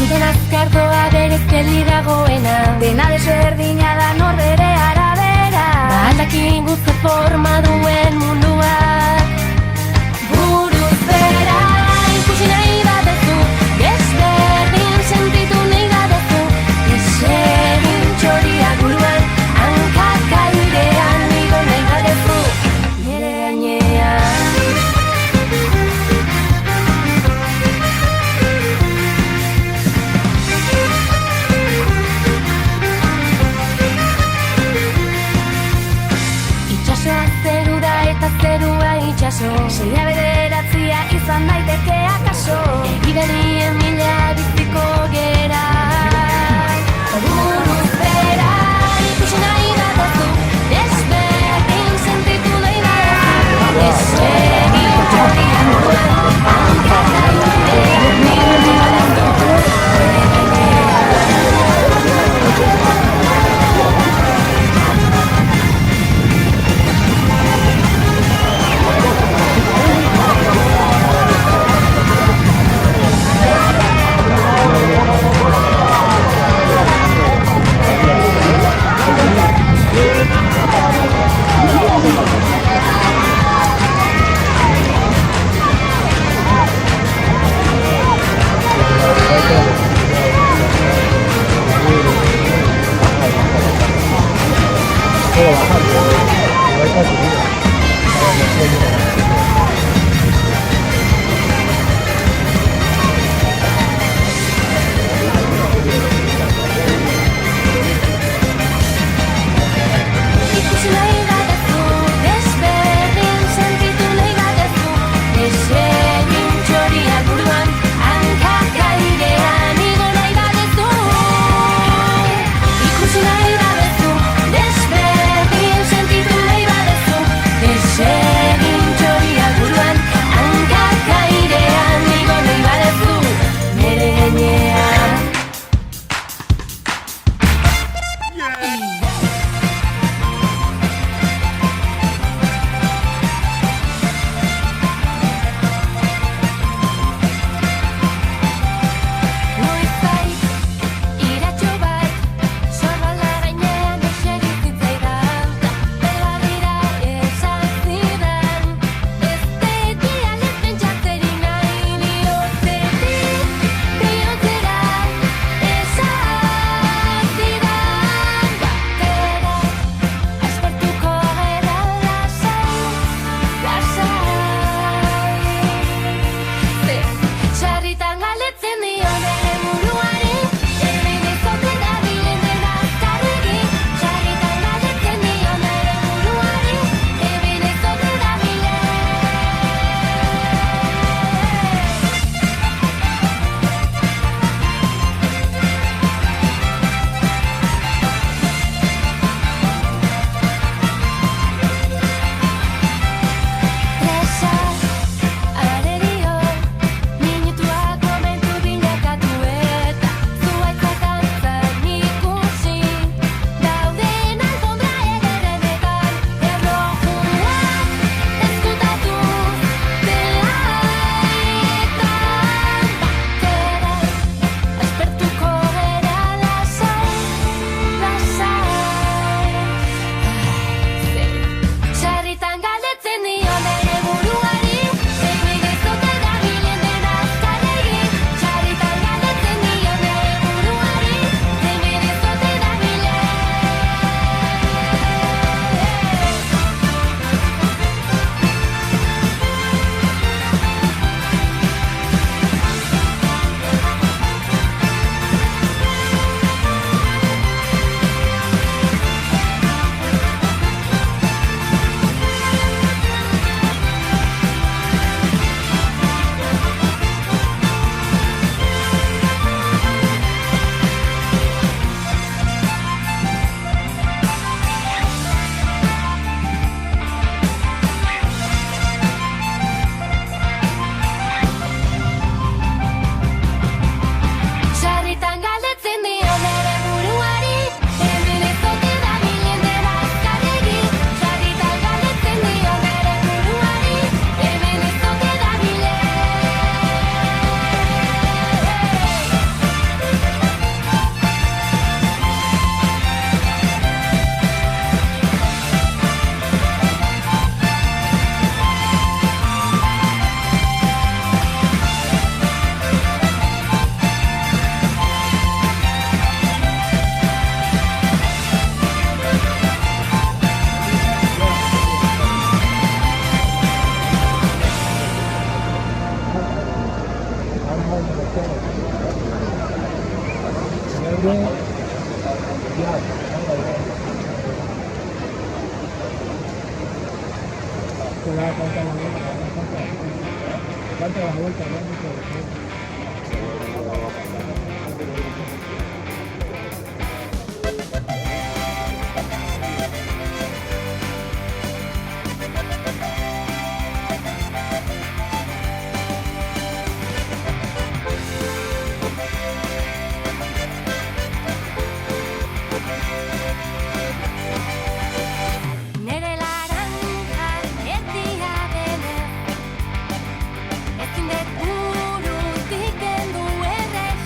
Zuten azkardoa berez geli dagoena, Dena desberdina da norbere arabera. aldakin guzti forma duen munduak. Buruz bera ikusi nahi badezu, desberdin sentitu nahi badezu, desegin txoriak buruan, hankak airean igo nahi badezu, nire gainean. Itxasoa zeru da eta zerua itxaso, seia bederatzia izan daiteke akaso, egiberien mila biziko gera. Buruz bera ikusi nahi badezu, desberdin sentitu nahi badezu, desegin txoriak buruan, hankak airean igo nahi badezu, nire gainean. Nere laranja etia denez, ezin dut burutik kendu errez,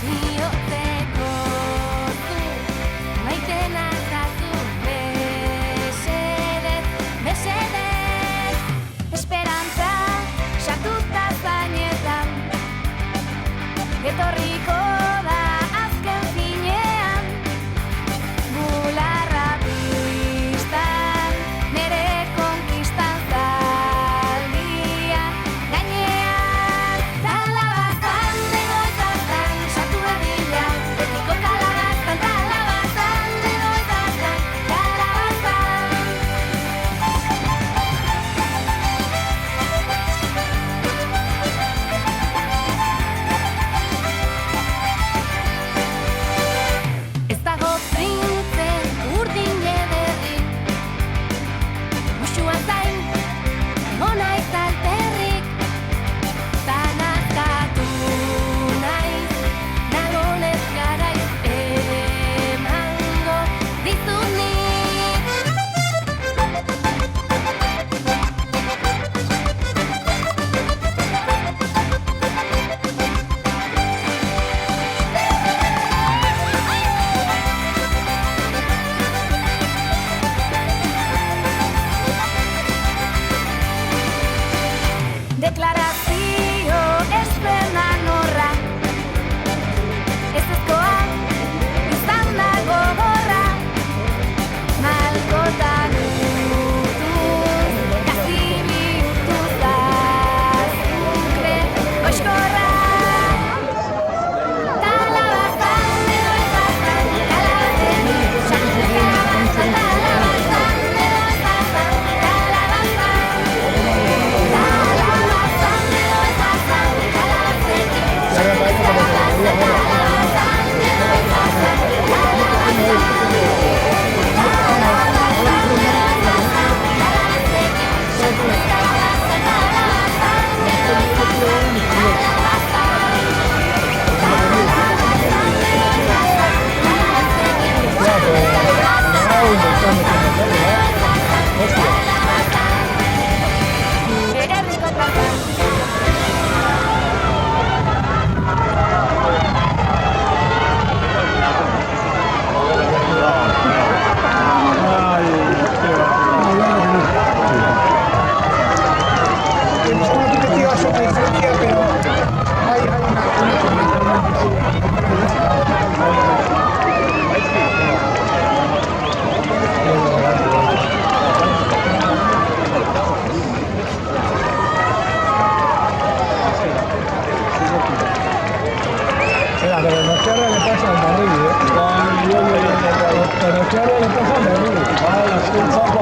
bihotzeko zu, maite nazazu, mesedez, mesedez. Esperantza sartuta zainetan, etorriko da azken finean, bularra pistan, nere konkistan zaldia gainean. Talabaztan, egoitzatan, sartu dadila, betiko kalabaztan, talabaztan, egoitzatan, kalabaztan. Ez dago printze urdin ederri, musuan zain, ona izalterrik, zanazkatu naiz, nagonez garaiz emango dizut nik. Deklarazio espenan horra, ezezkoa izan da gogorra, malkotan utuz, gazi bihurtuz azukre oizkorra. Talabaztan, egoitzatan, kalabazten, sartu kalabaztan, talabaztan, egoitzatan, kalabaztan. Ererriko plazan. Pero no quiero le pasa al barril, pero quiero le pasa al barril. Ah, la chapa.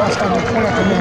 Hasta me pone como